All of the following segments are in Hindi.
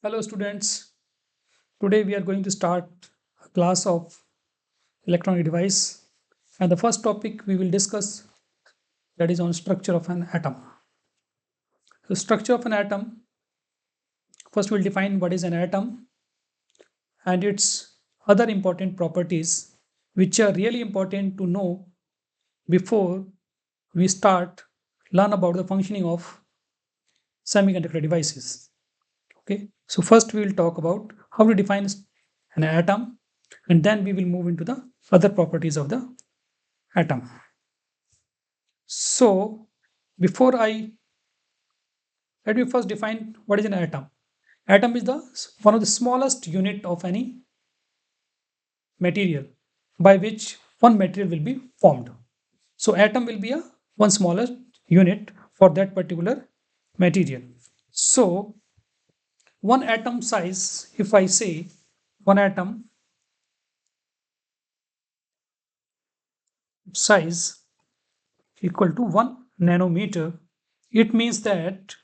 Hello students, today we are going to start a class of electronic device and the first topic we will discuss that is on structure of an atom. The structure of an atom, first we'll define what is an atom and its other important properties which are really important to know before we start learn about the functioning of semiconductor devices. Okay, so first we will talk about how to define an atom and then we will move into the other properties of the atom. So before let me first define what is an atom. Atom is the one of the smallest unit of any material by which one material will be formed. So atom will be a one smallest unit for that particular material. So one atom size, if I say one atom size equal to 1 nanometer, it means that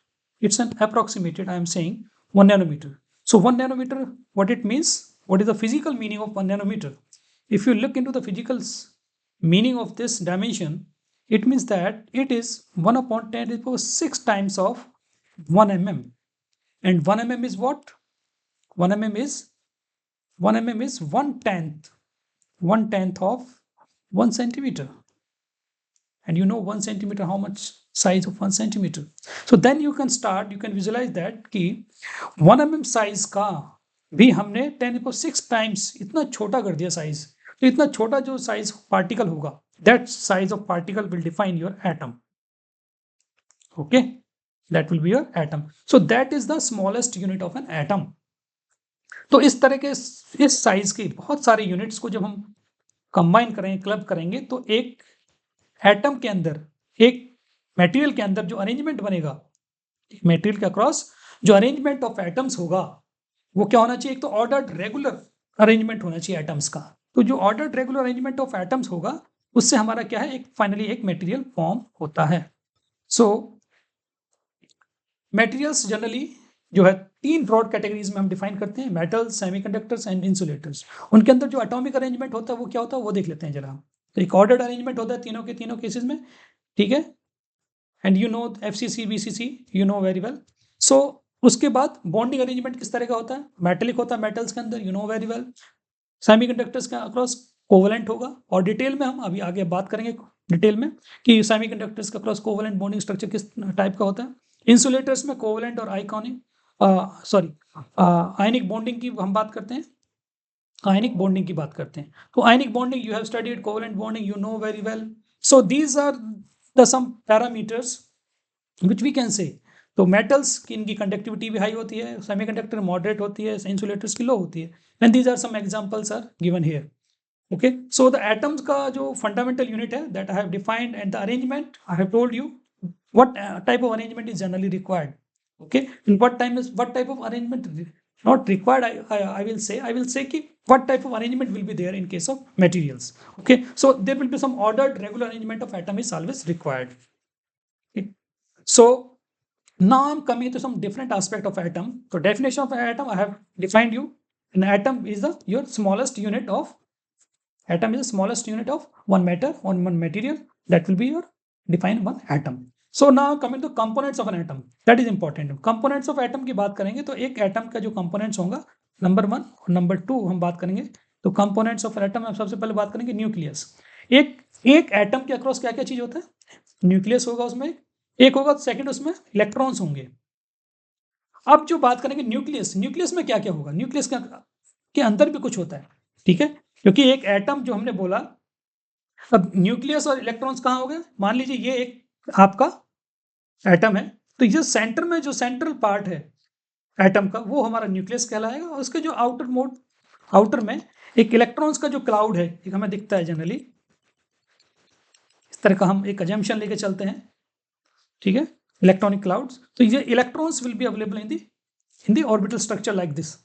it's an approximated, I am saying 1 nanometer. So 1 nanometer, what it means, what is the physical meaning of 1 nanometer? If you look into the physical meaning of this dimension, it means that it is 1 upon 10 to the power 6 times of 1 mm. And 1 mm is what? 1 mm is 1 tenth of 1 centimeter. And you know 1 centimeter, how much size of 1 centimeter. So then you can visualize that कि 1 mm size का भी हमने 10⁶ times इतना छोटा कर दिया size. तो इतना छोटा जो size particle होगा, that size of particle will define your atom. Okay, that will be your atom. So that is the smallest unit of an atom. तो इस तरह के इस साइज के बहुत सारे यूनिट्स को जब हम कंबाइन करेंगे, क्लब करेंगे, तो एक एटम के अंदर, एक मटेरियल के अंदर जो अरेंजमेंट बनेगा, मटेरियल के अक्रॉस जो अरेंजमेंट ऑफ एटम्स होगा वो क्या होना चाहिए? एक तो ऑर्डर्ड रेगुलर अरेंजमेंट होना चाहिए एटम्स का. तो जो ordered regular arrangement of atoms होगा उससे हमारा क्या है, एक फाइनली एक मटेरियल फॉर्म होता है. सो मटेरियल्स जनरली जो है 3 ब्रॉड कैटेगरीज में हम डिफाइन करते हैं, मेटल्स, सेमीकंडक्टर्स एंड इंसुलेटर्स. उनके अंदर जो एटॉमिक अरेंजमेंट होता है वो क्या होता है वो देख लेते हैं जरा. तो एक ऑर्डर्ड अरेंजमेंट होता है तीनों के तीनों केसेस में, ठीक है. And you know FCC BCC you know very well. So उसके बाद बॉन्डिंग अरेंजमेंट किस तरह का होता है? मेटेलिक होता है मेटल्स के अंदर, you know very well. Semiconductors का अक्रॉस कोवलेंट होगा और डिटेल में हम अभी आगे बात करेंगे डिटेल में कि सेमीकंडक्टर्स का अक्रॉस कोवलेंट बॉन्डिंग स्ट्रक्चर किस टाइप का होता है. इंसुलेटर्स में कोवलेंट और आइकॉनिक आयनिक बॉन्डिंग की हम बात करते हैं, आयनिक बॉन्डिंग की बात करते हैं. तो ionic bonding you have studied, covalent bonding you know very well. So these are the some parameters which we can say. तो मेटल्स की इनकी कंडक्टिविटी भी हाई होती है, सेमीकंडक्टर मॉडरेट होती है, इंसुलेटर्स की लो होती है. And these are some examples are given here. Okay, so the atoms का जो fundamental unit है that I have defined, and the arrangement I have told you what type of arrangement is generally required. Okay, and what type of arrangement not required, I will say कि what type of arrangement will be there in case of materials. Okay, so there will be some ordered regular arrangement of atom is always required. Okay, so now I'm coming to some different aspect of atom. So definition of atom I have defined you. An atom is your smallest unit of atom is the smallest unit of one matter on one material, that will be your define one atom. So now coming to components of an atom, that is important. Components of atom की बात करेंगे तो एक atom का जो components होगा, नंबर 1 और नंबर 2 हम बात करेंगे. तो components of an atom हम सबसे पहले बात करेंगे न्यूक्लियस. एक एटम के अक्रॉस क्या क्या चीज होता है? न्यूक्लियस होगा, उसमें एक होगा, सेकंड उसमें इलेक्ट्रॉन्स होंगे. अब जो बात करेंगे न्यूक्लियस में क्या क्या होगा? न्यूक्लियस के अंदर भी कुछ होता है, ठीक है, क्योंकि एक एटम जो हमने बोला, अब न्यूक्लियस और इलेक्ट्रॉन्स कहाँ हो गए? मान लीजिए ये एक आपका एटम है, तो ये सेंटर में जो सेंट्रल पार्ट है एटम का वो हमारा न्यूक्लियस कहलाएगा. और उसके जो आउटर में एक इलेक्ट्रॉन्स का जो क्लाउड है, एक हमें दिखता है जनरली इस तरह का, हम एक अजम्पशन लेके चलते हैं, ठीक है, इलेक्ट्रॉनिक क्लाउड्स. तो ये electrons will be available in the orbital structure like this.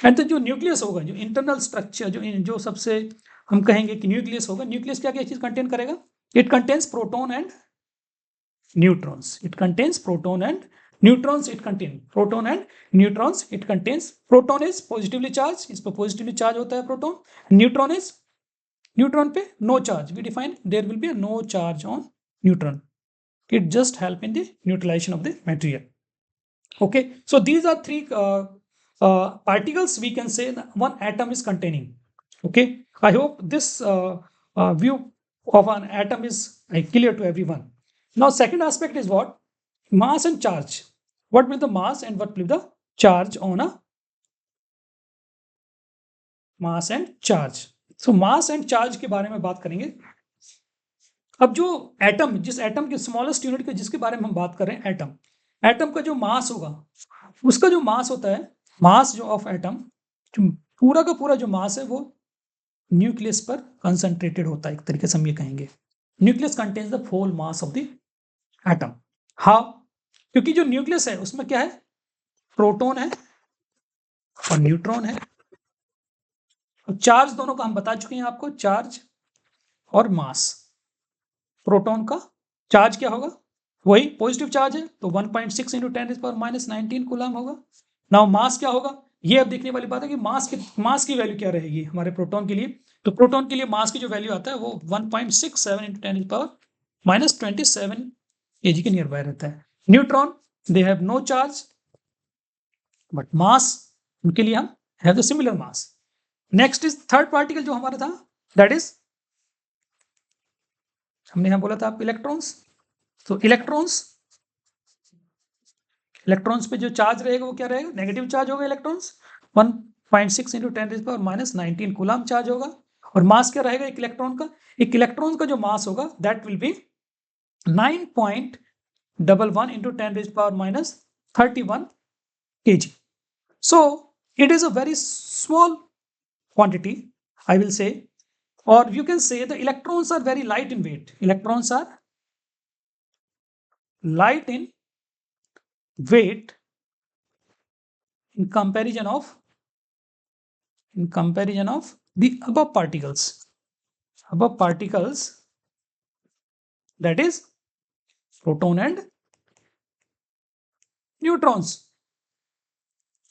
And तो जो न्यूक्लियस होगा, जो इंटरनल स्ट्रक्चर, जो सबसे हम कहेंगे कि न्यूक्लियस होगा, न्यूक्लियस क्या क्या चीज कंटेन करेगा? It contains proton and neutrons. It contains proton and Neutrons it contain proton and neutrons it contains. Proton is positively charged, इस पर positively charge होता है proton. Neutron is neutron पे no charge. We define there will be a no charge on neutron. It just help in the neutralization of the material. Okay, so these are three particles we can say that one atom is containing. Okay, I hope this view of an atom is clear to everyone. Now, second aspect is what? Mass and charge. What will the mass and what will the charge on a mass and charge? So mass and charge के बारे में बात करेंगे. अब जो एटम, जिस एटम के स्मॉलेस्ट यूनिट के जिसके बारे में हम बात कर रहे हैं, एटम का जो मास होगा, उसका जो मास होता है, मास जो ऑफ एटम, जो पूरा का पूरा जो मास है वो न्यूक्लियस पर कंसंट्रेटेड होता है. एक तरीके से हम ये कहेंगे nucleus contains the whole mass of the atom. How? क्योंकि जो न्यूक्लियस है उसमें क्या है, प्रोटॉन है और न्यूट्रॉन है. चार्ज दोनों का हम बता चुके हैं आपको, चार्ज और मास. प्रोटॉन का चार्ज क्या होगा, वही पॉजिटिव चार्ज है तो 1.6 × 10⁻⁻19 कूलम होगा. नाउ मास क्या होगा, ये अब देखने वाली बात है कि मास की वैल्यू क्या रहेगी हमारे प्रोटॉन के लिए. तो प्रोटॉन के लिए मास की जो वैल्यू आता है वो 1.67 × 10⁻⁻27 kg के नियर बाय रहता है. Neutron they have no charge but mass उनके लिए हम have the similar mass. Next is third particle जो हमारा था, दैट इज हमने यहां बोला था आपको इलेक्ट्रॉन्स. तो इलेक्ट्रॉन्स पे जो चार्ज रहेगा वो क्या रहेगा, नेगेटिव चार्ज होगा. इलेक्ट्रॉन्स 1.6 × 10⁻⁻19 कूलम चार्ज होगा. और मास क्या रहेगा एक इलेक्ट्रॉन का, एक इलेक्ट्रॉन का जो मास होगा that will be 9.11 × 10⁻31 kg. So it is a very small quantity, I will say, or you can say the electrons are very light in weight. Electrons are light in weight in comparison of the above particles, that is proton and neutrons.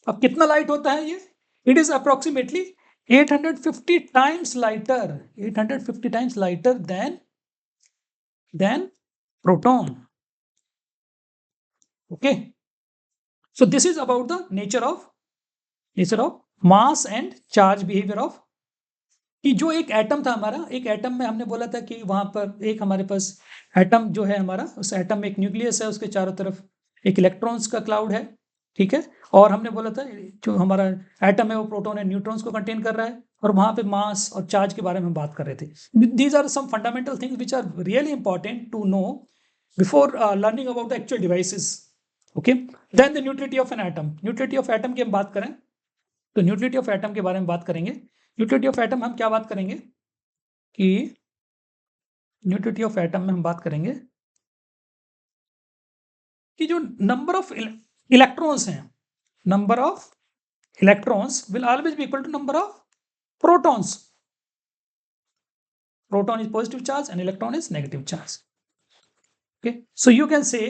अब कितना लाइट होता है ये, it is approximately 850 times lighter than proton. Okay, so this is about the nature of mass and charge behavior of, कि जो एक एटम था हमारा, एक एटम में हमने बोला था कि वहां पर एक हमारे पास एटम जो है हमारा, उस एटम में एक न्यूक्लियस है, उसके चारों तरफ एक इलेक्ट्रॉन्स का क्लाउड है. ठीक है, और हमने बोला था जो हमारा एटम है वो प्रोटॉन एंड न्यूट्रॉन्स को कंटेन कर रहा है, और वहां पे मास और चार्ज के बारे में बात कर रहे थे. These are some fundamental things which are really important to know before learning about the actual devices. Okay, then the neutrality of an atom. Neutrality of atom की हम बात करें तो न्यूट्रिलिटी ऑफ एटम के बारे में बात करेंगे. न्यूट्रिलिटी ऑफ एटम हम क्या बात करेंगे कि न्यूट्रिलिटी ऑफ एटम में हम बात करेंगे कि जो नंबर ऑफ इलेक्ट्रॉन्स हैं, number of electrons will always be equal to number of protons. Proton is positive charge and electron is negative charge. Okay, so you can say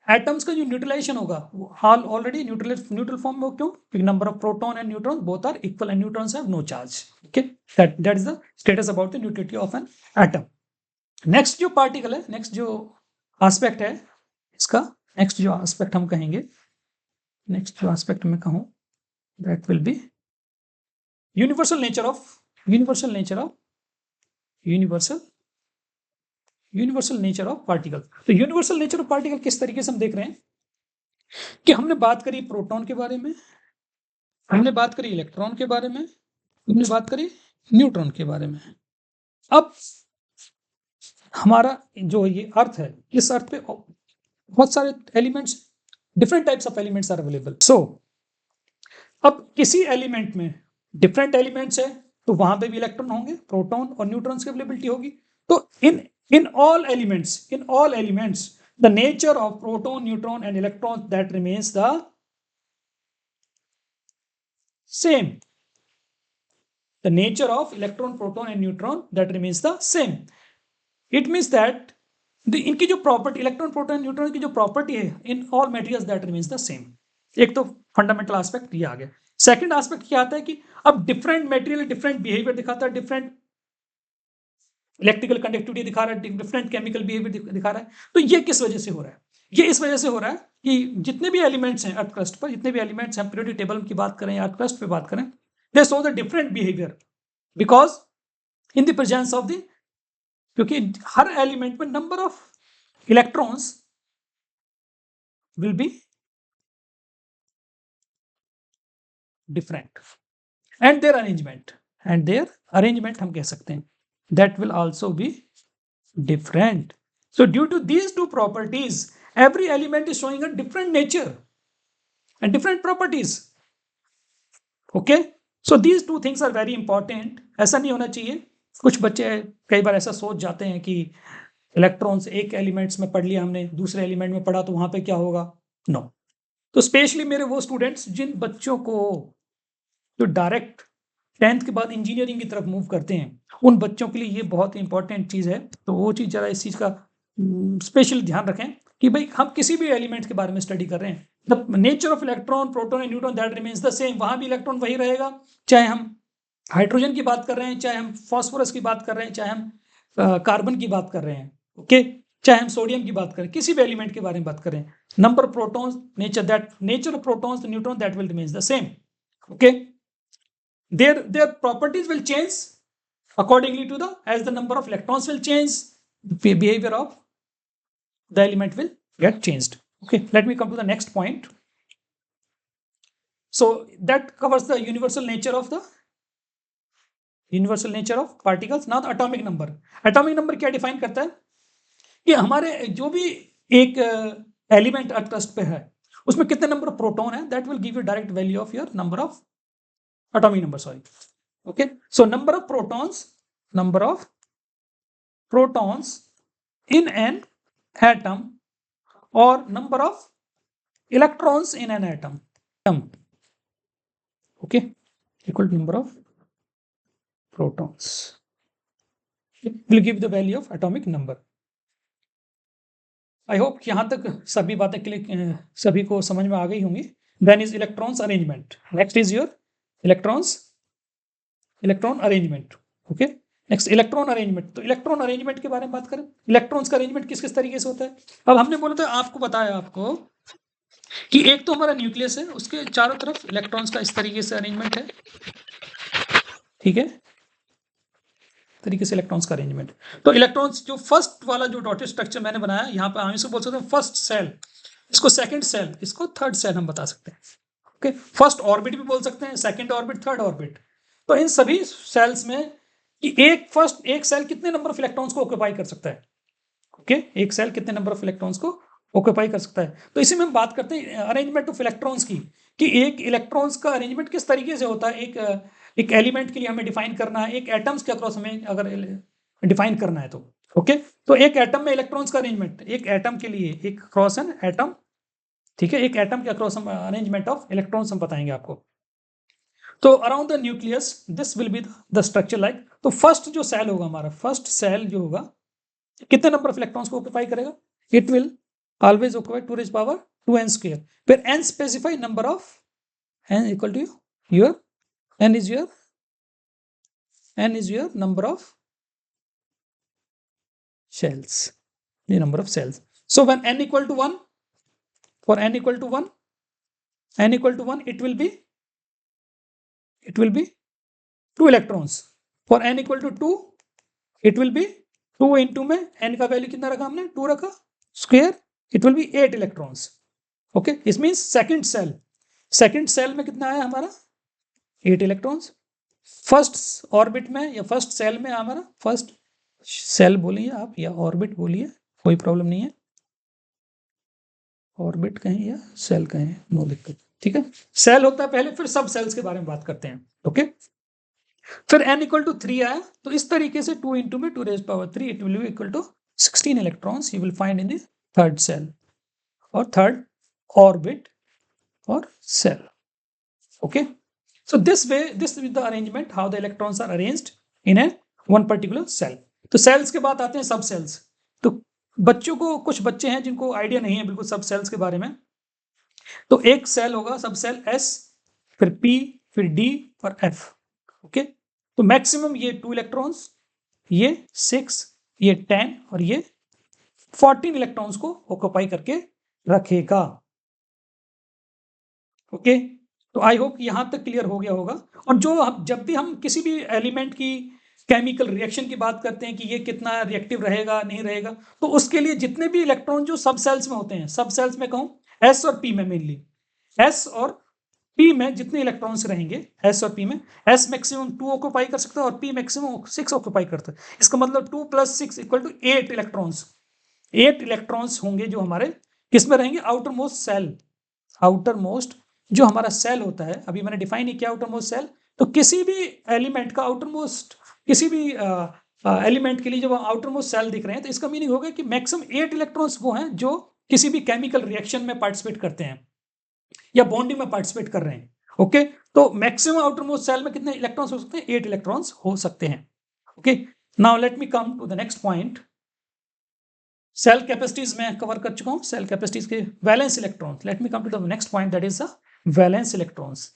atoms का जो न्यूट्रलाइजेशन होगा वो ऑलरेडी न्यूट्रल फॉर्म में, क्यों, क्योंकि number of proton and neutron both are equal and neutrons have no charge. Okay, that is the status about the neutrality of an atom. Next जो पार्टिकल है, नेक्स्ट जो एस्पेक्ट है इसका, नेक्स्ट जो एस्पेक्ट हम कहेंगे, नेक्स्ट जो एस्पेक्ट में कहूं that will be universal nature of particle. तो यूनिवर्सल नेचर ऑफ पार्टिकल किस तरीके से हम देख रहे हैं कि हमने बात करी प्रोटॉन के बारे में, हमने बात करी इलेक्ट्रॉन के बारे में, हमने बात करी न्यूट्रॉन के बारे में. अब हमारा जो ये अर्थ है, इस अर्थ पे बहुत सारे elements, different types of elements are available. So अब किसी एलिमेंट में डिफरेंट एलिमेंट्स है तो वहां पे भी इलेक्ट्रॉन होंगे, प्रोटॉन और न्यूट्रॉन्स की अवेलेबिलिटी होगी. तो in all elements the nature of proton, neutron and electron that remains the same. The nature of electron, proton and neutron that remains the same. It means that इनकी जो प्रॉपर्टी, इलेक्ट्रॉन प्रोटॉन न्यूट्रॉन की जो प्रॉपर्टी है in all materials that remains the same. एक तो फंडामेंटल एस्पेक्ट ये आ गया। सेकंड एस्पेक्ट क्या आता है कि अब डिफरेंट मटेरियल डिफरेंट बिहेवियर दिखाता है, डिफरेंट इलेक्ट्रिकल कंडक्टिविटी दिखा रहा है, डिफरेंट केमिकल बिहेवियर दिखा रहा है। तो ये किस वजह से हो रहा है? ये इस वजह से हो रहा है कि जितने भी एलिमेंट्स हैं अर्थ क्रस्ट पर, जितने भी एलिमेंट्स हैं पीरियोडिक टेबल की बात करें या अर्थ क्रस्ट पे बात करें, दे show the different behaviour because in the presence of the, क्योंकि हर एलिमेंट में number of electrons will be different and their arrangement हम कह सकते हैं that will also be different. So due to these two properties every element is showing a different nature and different properties. Okay, so these two things are very important. ऐसा नहीं होना चाहिए, कुछ बच्चे कई बार ऐसा सोच जाते हैं कि इलेक्ट्रॉन्स एक एलिमेंट्स में पढ़ लिया हमने, दूसरे एलिमेंट में पढ़ा तो वहां पे क्या होगा। नो। तो स्पेशली मेरे वो स्टूडेंट्स जिन बच्चों को जो डायरेक्ट 10th के बाद इंजीनियरिंग की तरफ मूव करते हैं, उन बच्चों के लिए ये बहुत इंपॉर्टेंट चीज़ है। तो वो चीज़ जरा इस चीज़ का स्पेशल ध्यान रखें कि भाई हम किसी भी एलिमेंट के बारे में स्टडी कर रहे हैं, the nature of electron proton and neutron that remains the same. वहां भी इलेक्ट्रॉन वही रहेगा, चाहे हम हाइड्रोजन की बात कर रहे हैं, चाहे हम फॉस्फोरस की बात कर रहे हैं, चाहे हम कार्बन की बात कर रहे हैं, ओके, चाहे हम सोडियम की बात करें, किसी भी एलिमेंट के बारे में बात करें, number of protons, nature of protons, the neutron, that will remains the same. Okay, their properties will change accordingly to the, as the number of electrons will change, the behavior of the element will get changed. Okay, let me come to the next point. So that covers the universal nature of particles. Now the atomic number. Atomic number क्या define करता है कि हमारे जो भी एक एलिमेंट अर्थ क्रस्ट पे है उसमें कितने नंबर ऑफ प्रोटॉन है, that will give you direct value of your number of atomic number, sorry. Okay, so number of protons in an atom और number of electrons in an atom, okay, equal to number of protons will give the value of atomic number. I hope यहाँ तक सभी बातें क्लियर, सभी को समझ में आ गई होंगी। Then is electrons arrangement. Next is your electron arrangement. Okay, next electron arrangement. तो इलेक्ट्रॉन अरेंजमेंट के बारे में बात करें, इलेक्ट्रॉन्स का अरेंजमेंट किस किस तरीके से होता है। अब हमने बोला था, आपको बताया आपको कि एक तो हमारा न्यूक्लियस है, उसके चारों तरफ इलेक्ट्रॉन्स का इस तरीके से अरेंजमेंट है, ठीक है, तरीके से इलेक्ट्रॉन्स का अरेंजमेंट। तो इलेक्ट्रॉन्स जो फर्स्ट वाला जो डॉटेड स्ट्रक्चर मैंने बनाया, यहाँ पे हम इसको बोल सकते हैं फर्स्ट सेल, इसको सेकंड सेल, इसको थर्ड सेल हम बता सकते हैं। ओके, फर्स्ट ऑर्बिट भी बोल सकते हैं, सेकंड ऑर्बिट, थर्ड ऑर्बिट। तो इन सभी सेल्स में कि एक सेल कितने नंबर ऑफ इलेक्ट्रॉन्स को ऑक्यूपाई कर सकता है। ओके, एक सेल कितने नंबर ऑफ इलेक्ट्रॉन्स को ऑक्यूपाई कर सकता है। तो इसी में हम बात करते हैं अरेंजमेंट ऑफ इलेक्ट्रॉन्स की, कि एक इलेक्ट्रॉन्स का अरेंजमेंट किस तरीके से होता है। एक एलिमेंट के लिए हमें डिफाइन करना है, एक एटम्स के अक्रॉस हमें अगर डिफाइन करना है तो ओके, तो एक एटम में इलेक्ट्रॉन्स का अरेंजमेंट, एक एटम के लिए एक क्रॉस एन एटम, ठीक है, एक एटम के अक्रॉस हम अरेंजमेंट ऑफ इलेक्ट्रॉन्स हम बताएंगे आपको। तो around the nucleus this will be the structure like. तो फर्स्ट जो सेल होगा हमारा, फर्स्ट सेल जो होगा कितने नंबर ऑफ इलेक्ट्रॉन्स को ऑक्यूपाई करेगा, it will always occupy 2 raised power 2n square, फिर n specify number of n equal to your n is your number of cells, the number of cells. So when n equal to 1, for n equal to 1, it will be 2 electrons. For n equal to 2, it will be 2 into में n का वैल्यू कितना रखा हमने, 2 रखा, square, it will be 8 electrons. Okay, this means second cell में कितना आया हमारा, 8 electrons. फर्स्ट ऑर्बिट में या फर्स्ट सेल में हमारा, फर्स्ट सेल बोलिए आप या ऑर्बिट बोलिए, कोई प्रॉब्लम नहीं है, ऑर्बिट कहें या सेल कहें, नो दिक्कत, ठीक है। सेल होता है पहले, फिर सब सेल्स के बारे में बात करते हैं। ओके, फिर n इक्वल टू 3 आया, तो इस तरीके से 2 into में 2 raised power 3, it will be equal to 16 electrons you will find in the third shell और थर्ड ऑर्बिट और shell. Okay, so this is the arrangement how the electrons are arranged in a one particular cell. तो cells के बाद आते हैं सब सेल्स। तो बच्चों को, कुछ बच्चे हैं जिनको आइडिया नहीं है बिल्कुल सब सेल्स के बारे में, तो एक सेल होगा सब सेल S, फिर P, फिर D और F। ओके, तो मैक्सिमम ये 2 इलेक्ट्रॉन्स, ये 6, ये 10 और ये 14 इलेक्ट्रॉन्स को ऑक्यूपाई करके रखेगा। ओके, तो आई होप यहां तक क्लियर हो गया होगा। और जब भी हम किसी भी एलिमेंट की केमिकल रिएक्शन की बात करते हैं कि ये कितना रिएक्टिव रहेगा नहीं रहेगा, तो उसके लिए जितने भी इलेक्ट्रॉन जो सब सेल्स में होते हैं, सब सेल्स में कहूं S और P में, मेनली S और P में जितने इलेक्ट्रॉन्स रहेंगे, S और P में, S मैक्सिमम 2 ऑक्यूपाई कर सकता है और P मैक्सिमम 6 ऑक्यूपाई करता है। इसका मतलब 2 + 6 = 8 इलेक्ट्रॉन्स। 8 इलेक्ट्रॉन्स होंगे जो हमारे किस में रहेंगे, outer most shell. Outer most जो हमारा सेल होता है, अभी मैंने डिफाइन नहीं किया आउटर मोस्ट सेल, तो किसी भी एलिमेंट का आउटर मोस्ट, किसी भी एलिमेंट के लिए जब आउटर मोस्ट सेल दिख रहे हैं, तो इसका मीनिंग होगा कि मैक्सिमम 8 इलेक्ट्रॉन्स वो हैं जो किसी भी केमिकल रिएक्शन में पार्टिसिपेट करते हैं या बॉन्डिंग में पार्टिसिपेट कर रहे हैं। ओके, तो मैक्सिमम आउटर मोस्ट सेल में कितने इलेक्ट्रॉन्स हो सकते हैं, 8 इलेक्ट्रॉन्स हो सकते हैं। Okay, now let me come to the next point. Shell capacities में कवर कर चुका हूं, सेल कैपेसिटीज के valence electrons. Let me come to the next point, that is the valence electrons.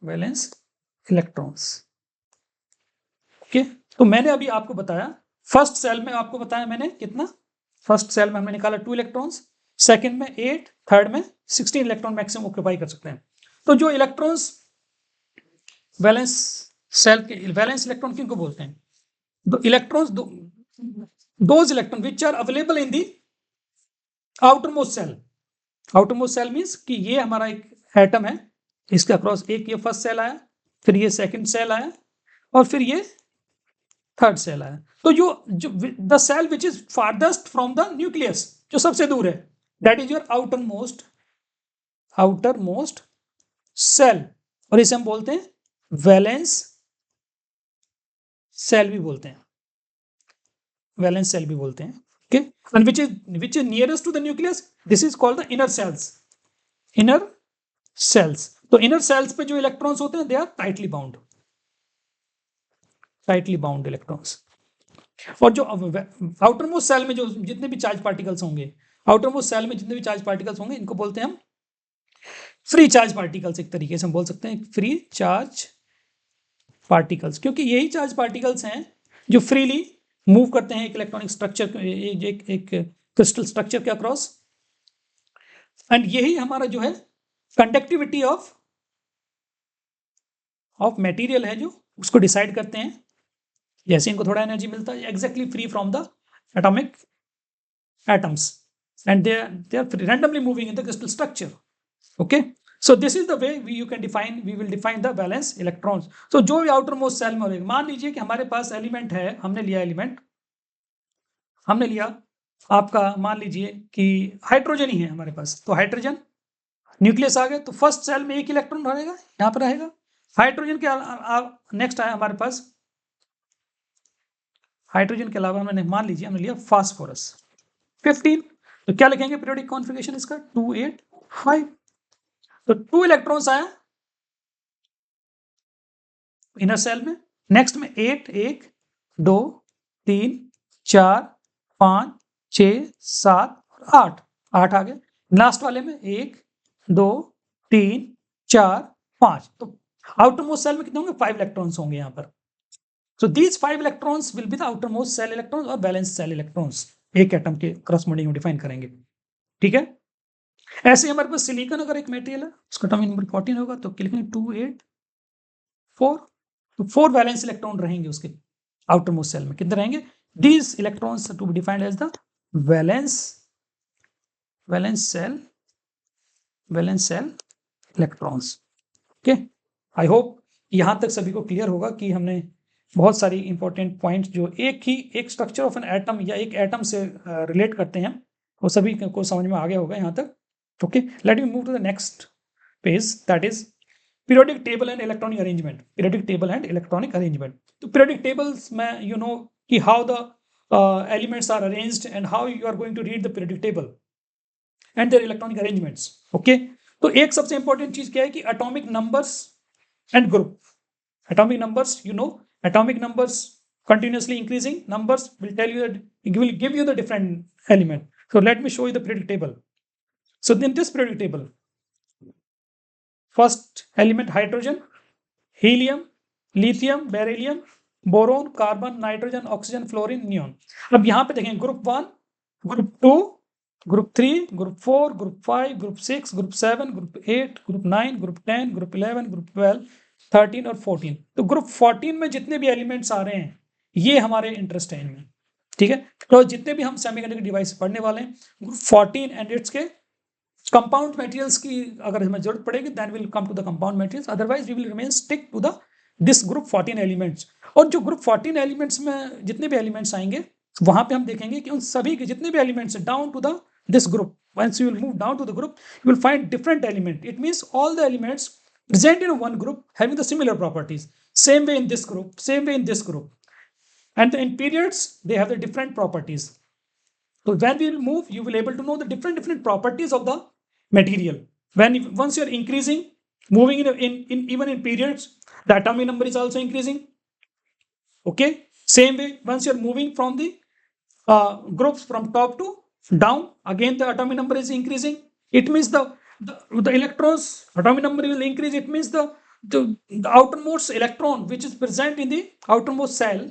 Valence electrons. Okay, तो मैंने अभी आपको बताया फर्स्ट सेल में, आपको बताया मैंने कितना, फर्स्ट सेल में हमने निकाला 2 इलेक्ट्रॉन्स, सेकंड में 8, थर्ड में 16 इलेक्ट्रॉन मैक्सिमम ऑक्यूपाई कर सकते हैं। तो जो इलेक्ट्रॉन्स वैलेंस सेल के, वैलेंस इलेक्ट्रॉन किनको बोलते हैं, the electrons, those electrons which are available in the outermost cell। outermost cell means कि ये हमारा एक एटम है, इसके अक्रॉस एक ये फर्स्ट सेल आया, फिर ये सेकंड सेल आया और फिर ये थर्ड सेल आया। तो जो the shell which is farthest from the nucleus, जो सबसे दूर है, that is your outer most shell, और इसे हम बोलते हैं वैलेंस सेल भी बोलते हैं, वैलेंस सेल भी बोलते हैं। Okay, and which is nearest to the nucleus, this is called the inner cells। inner cells, तो inner cells पे जो इलेक्ट्रॉन्स होते हैं, they are tightly bound electrons. और जो आउटर मोस्ट सेल में जो जितने भी चार्ज पार्टिकल्स होंगे, आउटर मोस्ट सेल में जितने भी चार्ज पार्टिकल्स होंगे, इनको बोलते हैं हम फ्री चार्ज पार्टिकल्स। एक तरीके से हम बोल सकते हैं फ्री चार्ज पार्टिकल्स, क्योंकि यही चार्ज पार्टिकल्स हैं जो फ्रीली मूव करते हैं एक इलेक्ट्रॉनिक स्ट्रक्चर, एक क्रिस्टल स्ट्रक्चर के अक्रॉस, एंड यही हमारा जो है कंडक्टिविटी ऑफ मटेरियल है जो उसको डिसाइड करते हैं। जैसे इनको थोड़ा एनर्जी मिलता है, exactly free from the atomic atoms, and they are randomly moving in the crystal structure. Okay, so this is the way we will define the valence electrons। so जो भी आउटर मोस्ट सेल में होगा, मान लीजिए कि हमारे पास एलिमेंट है, हमने लिया आपका, मान लीजिए कि हाइड्रोजन ही है हमारे पास, तो हाइड्रोजन न्यूक्लियस आ गया, तो फर्स्ट सेल में एक इलेक्ट्रॉन रहेगा, यहाँ पर रहेगा। हाइड्रोजन के नेक्स्ट आया हमारे पास, हाइड्रोजन के अलावा मैंने मान लीजिए हमने लिया फास्फोरस 15, तो क्या लिखेंगे पीरियोडिक कॉन्फ़िगरेशन इसका 2 8 5, तो 2 इलेक्ट्रॉन्स आया इनर सेल में, नेक्स्ट में 8 1 2 3 4 5 6 7 और 8 आ गए, लास्ट वाले में 1 2 3 4 5, तो आउटर मोस्ट सेल में कितने होंगे, 5 इलेक्ट्रॉन्स होंगे यहाँ पर। So these 5 electrons will be the outermost cell electrons और valence cell electrons, एक एटम के क्रॉसमोडिंग में डिफाइन करेंगे। ठीक है, ऐसे हमारे पास सिलिकॉन अगर एक मटेरियल है, उसका एटॉमिक नंबर 14 होगा, तो लिखेंगे 2 8 4, तो 4 वैलेंस इलेक्ट्रॉन रहेंगे उसके आउटरमोस्ट सेल में। कितने रहेंगे, these electrons to be defined as the valence cell electrons। Okay, I hope यहां तक सभी को क्लियर होगा कि हमने बहुत सारी इंपॉर्टेंट पॉइंट्स जो एक स्ट्रक्चर ऑफ एन एटम या एक एटम से रिलेट करते हैं, वो सभी को समझ में आ गया होगा यहाँ तक। Okay, let me move to the next page, that is periodic table and electronic arrangement. Periodic table and electronic arrangement, तो पीरियोडिक टेबल्स में यू नो कि how the elements are arranged and how you are going to read the periodic table and their electronic arrangements. Okay, तो एक सबसे इंपॉर्टेंट चीज क्या है कि atomic numbers and group. Atomic numbers, you know atomic numbers continuously increasing numbers will tell you that it will give you the different element. So let me show you the periodic table. So in this periodic table, first element hydrogen, helium, lithium, beryllium, boron, carbon, nitrogen, oxygen, fluorine, neon. अब यहाँ पे देखें group 1, group 2, group 3, group 4, group 5, group 6, group 7, group 8, group 9, group 10, group 11, group 12, 13 और 14. तो ग्रुप 14 में जितने भी एलिमेंट्स आ रहे हैं ये हमारे इंटरेस्ट है इनमें. ठीक है, तो जितने भी हम सेमीकंडक्टर डिवाइस पढ़ने वाले हैं ग्रुप 14 एंड इट्स के कंपाउंड मटेरियल्स की अगर हमें जरूरत पड़ेगी then will come to the compound materials, otherwise we will remain stick to the this group 14 elements. और जो ग्रुप 14 एलिमेंट्स में जितने भी एलिमेंट्स आएंगे वहां पे हम देखेंगे कि उन सभी के जितने भी elements down to the this group, once you will move down to the group you will find different element. It means all the elements present in one group having the similar properties, same way in this group, same way in this group, and in periods they have the different properties. So when we will move you will able to know the different properties of the material. Once you are increasing, moving in even in periods, the atomic number is also increasing. Okay, same way once you are moving from the groups from top to down, again the atomic number is increasing. It means the electrons atomic number will increase. It means the outermost electron which is present in the outermost cell,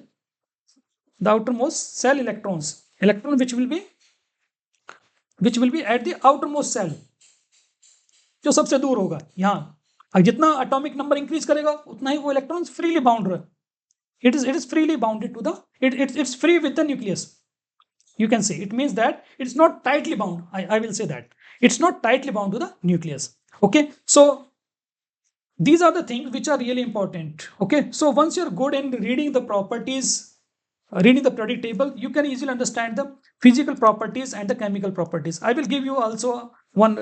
the outermost cell electron which will be at the outermost cell, जो सबसे दूर होगा. यहाँ जितना atomic number increase करेगा उतना ही वो electrons freely bound रहे. It is freely bounded to the it's free with the nucleus. You can say it means that it's not tightly bound. I will say that it's not tightly bound to the nucleus. Okay, so these are the things which are really important. Okay, so once you're good in reading the properties, reading the periodic table, you can easily understand the physical properties and the chemical properties. I will give you also one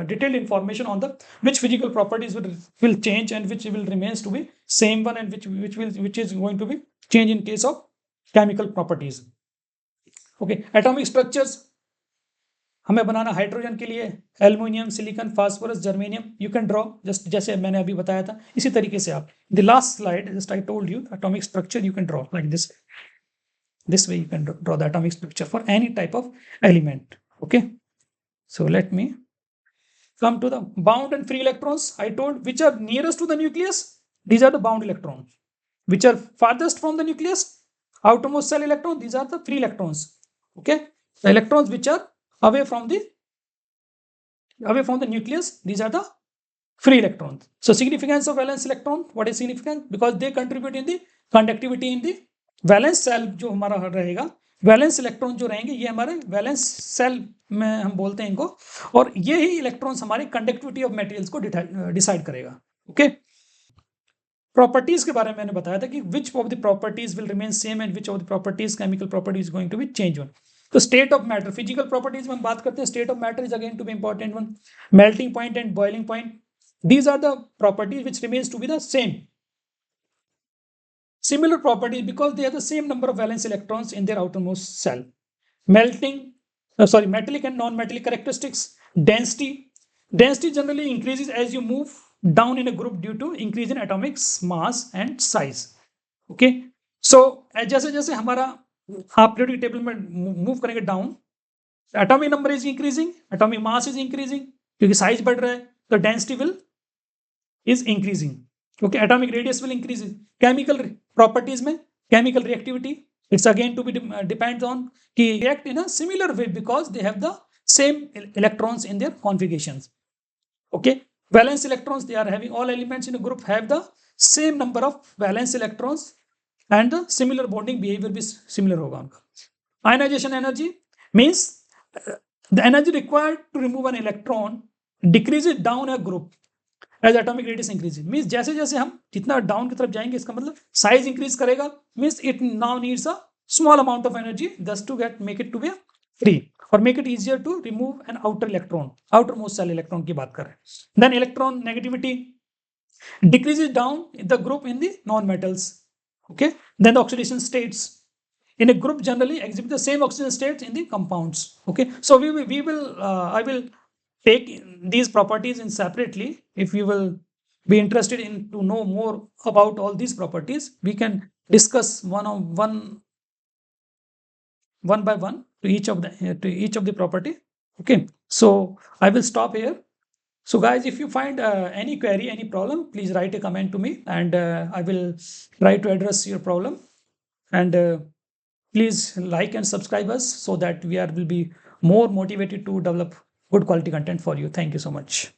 detailed information on the which physical properties will change and which will remains to be same one, and which is going to be change in case of chemical properties. Okay, atomic structures हमें बनाना हाइड्रोजन के लिए aluminium, silicon, phosphorus, germanium. You can draw just जैसे मैंने अभी बताया था इसी तरीके से आप the last slide just I told you atomic structure you can draw like this way you can draw the atomic structure for any type of element. Okay, so let me come to the bound and free electrons. I told which are nearest to the nucleus, these are the bound electrons. Which are farthest from the nucleus, outermost cell electron, these are the free electrons. Okay, the electrons which are away from the nucleus, these are the free electrons. So significance of valence electron, what is significant? Because they contribute in the conductivity in the valence shell. जो हमारा रहेगा वैलेंस इलेक्ट्रॉन जो रहेंगे ये हमारे वैलेंस सेल में हम बोलते हैं इनको, और ये ही इलेक्ट्रॉन्स हमारी कंडक्टिविटी ऑफ मटेरियल्स को डिसाइड करेगा. ओके, प्रॉपर्टीज के बारे में मैंने बताया था कि which of the properties will remain same and which of the properties chemical properties going to be change one. तो state of matter, physical properties में हम बात करते हैं. State of matter is again to be important one. Melting point and boiling point, these are the properties which remains to be the same. Similar properties because they have the same number of valence electrons in their outermost cell. Metallic and non-metallic characteristics. Density generally increases as you move down in a group due to increase in atomic mass and size. Okay, so जैसे जैसे हमारा आप periodic table में मूव करेंगे down, atomic number is increasing, atomic mass is increasing क्योंकि साइज बढ़ रहा है, तो density is increasing. Okay, atomic radius will increase. Chemical properties में chemical reactivity, it's again to be depends on कि react in a similar way because they have the same electrons in their configurations. Okay, valence electrons, they are having all elements in a group have the same number of valence electrons and the similar bonding behavior भी similar होगा उनका. Ionization energy means the energy required to remove an electron decreases down a group as atomic radius increases. Means जैसे जैसे हम जितना डाउन की तरफ जाएंगे इसका मतलब साइज इंक्रीज करेगा. Means it now needs a small amount of energy thus to make it to be free or make it easier to remove an outer electron, outermost cell electron की बात कर रहे हैं. Then electron negativity decreases down in the group in the non-metals. Okay, then the oxidation states in a group generally exhibit the same oxidation states in the compounds. Okay, so I will take these properties in separately. If you will be interested in to know more about all these properties, we can discuss one by one to each of the property. Okay, so I will stop here. So guys, if you find any query, any problem, please write a comment to me, and I will try to address your problem. And please like and subscribe us so that will be more motivated to develop good quality content for you. Thank you so much.